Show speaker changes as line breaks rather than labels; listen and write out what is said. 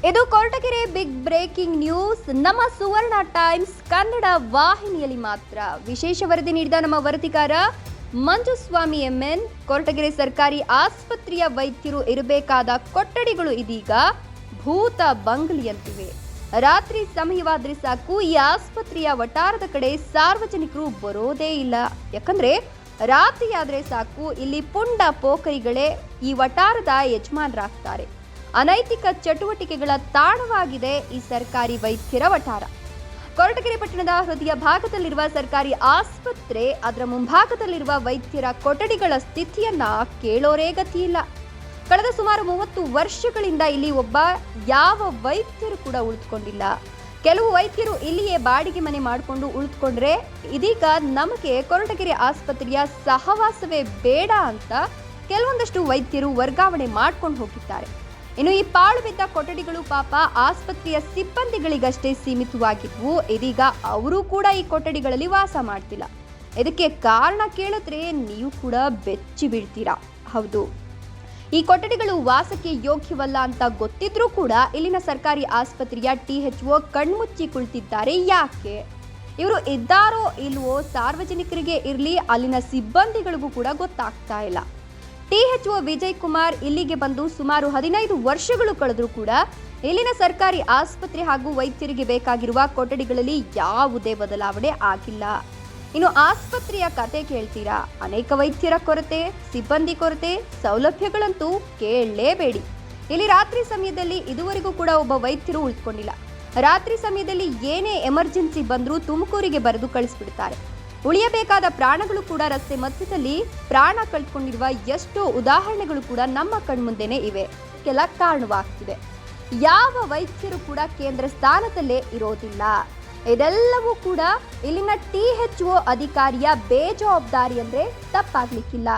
ಇದು Koratagere big breaking news. ನಮ್ಮ ಸುವರ್ಣ times Kannada ವಾಹಿನಿಯಲ್ಲಿ ಮಾತ್ರ. ವಿಶೇಷ ವರದಿ ನೀಡಿದ ನಮ್ಮ ವರದಿಗಾರ ಮಂಜುಸ್ವಾಮಿ ಎಂಎನ್. ಕೊರಟಗೆರೆ ಸರ್ಕಾರಿ ಆಸ್ಪತ್ರೆಯ ವೈದ್ಯರು ಇರಬೇಕಾದ ಕೊಠಡಿಗಳು ಇದೀಗ ಭೂತ ಬಂಗಲಿಯಂತಿವೆ. ರಾತ್ರಿ ಸಮಯವಾದ್ರೆ ಸಾಕು ಈ ಆಸ್ಪತ್ರೆಯ ವಟಾರದ ಕಡೆ ಸಾರ್ವಜನಿಕರು ಬರೋದೇ ಇಲ್ಲ. ಯಾಕಂದ್ರೆ ರಾತ್ರಿ ಆದ್ರೆ ಸಾಕು ಇಲ್ಲಿ ಪುಂಡ ಪೋಖರಿಗಳೇ ಈ ವಟಾರದ ಯಜಮಾನರಾಗ್ತಾರೆ. ಅನೈತಿಕ ಚಟುವಟಿಕೆಗಳ ತಾಣವಾಗಿದೆ ಈ ಸರ್ಕಾರಿ ವೈದ್ಯರ ವಟಾರ. ಕೊರಟಗೆರೆ ಪಟ್ಟಣದ ಹೃದಯ ಭಾಗದಲ್ಲಿರುವ ಸರ್ಕಾರಿ ಆಸ್ಪತ್ರೆ, ಅದರ ಮುಂಭಾಗದಲ್ಲಿರುವ ವೈದ್ಯರ ಕೊಠಡಿಗಳ ಸ್ಥಿತಿಯನ್ನ ಕೇಳೋರೇ ಗತಿಯಿಲ್ಲ. ಕಳೆದ ಸುಮಾರು 30 ವರ್ಷಗಳಿಂದ ಇಲ್ಲಿ ಒಬ್ಬ ಯಾವ ವೈದ್ಯರು ಕೂಡ ಉಳಿದುಕೊಂಡಿಲ್ಲ. ಕೆಲವು ವೈದ್ಯರು ಇಲ್ಲಿಯೇ ಬಾಡಿಗೆ ಮನೆ ಮಾಡಿಕೊಂಡು ಉಳಿದುಕೊಂಡ್ರೆ, ಇದೀಗ ನಮಗೆ ಕೊರಟಗೆರೆ ಆಸ್ಪತ್ರೆಯ ಸಹವಾಸವೇ ಬೇಡ ಅಂತ ಕೆಲವೊಂದಷ್ಟು ವೈದ್ಯರು ವರ್ಗಾವಣೆ ಮಾಡ್ಕೊಂಡು ಹೋಗಿದ್ದಾರೆ. ಇನ್ನು ಈ ಪಾಳು ಬಿದ್ದ ಕೊಠಡಿಗಳು ಪಾಪ ಆಸ್ಪತ್ರೆಯ ಸಿಬ್ಬಂದಿಗಳಿಗಷ್ಟೇ ಸೀಮಿತವಾಗಿದ್ವು. ಇದೀಗ ಅವರು ಕೂಡ ಈ ಕೊಠಡಿಗಳಲ್ಲಿ ವಾಸ ಮಾಡ್ತಿಲ್ಲ. ಇದಕ್ಕೆ ಕಾರಣ ಕೇಳಿದ್ರೆ ನೀವು ಕೂಡ ಬೆಚ್ಚಿ ಬೀಳ್ತೀರಾ. ಹೌದು, ಈ ಕೊಠಡಿಗಳು ವಾಸಕ್ಕೆ ಯೋಗ್ಯವಲ್ಲ ಅಂತ ಗೊತ್ತಿದ್ರೂ ಕೂಡ ಇಲ್ಲಿನ ಸರ್ಕಾರಿ ಆಸ್ಪತ್ರೆಯ THO ಕಣ್ಮುಚ್ಚಿ ಕುಳಿತಿದ್ದಾರೆ. ಯಾಕೆ? ಇವರು ಇದ್ದಾರೋ ಇಲ್ವೋ ಸಾರ್ವಜನಿಕರಿಗೆ ಇರಲಿ, ಅಲ್ಲಿನ ಸಿಬ್ಬಂದಿಗಳಿಗೂ ಕೂಡ ಗೊತ್ತಾಗ್ತಾ ಇಲ್ಲ. THO ವಿಜಯ್ ಕುಮಾರ್ ಇಲ್ಲಿಗೆ ಬಂದು ಸುಮಾರು 15 ವರ್ಷಗಳು ಕಳೆದರೂ ಕೂಡ ಇಲ್ಲಿನ ಸರ್ಕಾರಿ ಆಸ್ಪತ್ರೆ ಹಾಗೂ ವೈದ್ಯರಿಗೆ ಬೇಕಾಗಿರುವ ಕೊಠಡಿಗಳಲ್ಲಿ ಯಾವುದೇ ಬದಲಾವಣೆ ಆಗಿಲ್ಲ. ಇನ್ನು ಆಸ್ಪತ್ರೆಯ ಕತೆ ಕೇಳ್ತೀರಾ? ಅನೇಕ ವೈದ್ಯರ ಕೊರತೆ, ಸಿಬ್ಬಂದಿ ಕೊರತೆ, ಸೌಲಭ್ಯಗಳಂತೂ ಕೇಳಲೇಬೇಡಿ. ಇಲ್ಲಿ ರಾತ್ರಿ ಸಮಯದಲ್ಲಿ ಇದುವರೆಗೂ ಕೂಡ ಒಬ್ಬ ವೈದ್ಯರು ಉಳಿದುಕೊಂಡಿಲ್ಲ. ರಾತ್ರಿ ಸಮಯದಲ್ಲಿ ಏನೇ ಎಮರ್ಜೆನ್ಸಿ ಬಂದರೂ ತುಮಕೂರಿಗೆ ಬರೆದು ಕಳಿಸ್ಬಿಡ್ತಾರೆ. ಉಳಿಯಬೇಕಾದ ಪ್ರಾಣಗಳು ಕೂಡ ರಸ್ತೆ ಮಧ್ಯದಲ್ಲಿ ಪ್ರಾಣ ಕಳ್ಕೊಂಡಿರುವ ಎಷ್ಟೋ ಉದಾಹರಣೆಗಳು ಕೂಡ ನಮ್ಮ ಕಣ್ಮುಂದೆನೇ ಇವೆ. ಕೆಲ ಕಾರಣವಾಗ್ತಿದೆ. ಯಾವ ವೈದ್ಯರು ಕೂಡ ಕೇಂದ್ರ ಸ್ಥಾನದಲ್ಲೇ ಇರೋದಿಲ್ಲ. ಇದೆಲ್ಲವೂ ಕೂಡ ಇಲ್ಲಿನ THO ಅಧಿಕಾರಿಯ ಬೇಜವಾಬ್ದಾರಿ ಅಂದ್ರೆ ತಪ್ಪಾಗ್ಲಿಕ್ಕಿಲ್ಲ.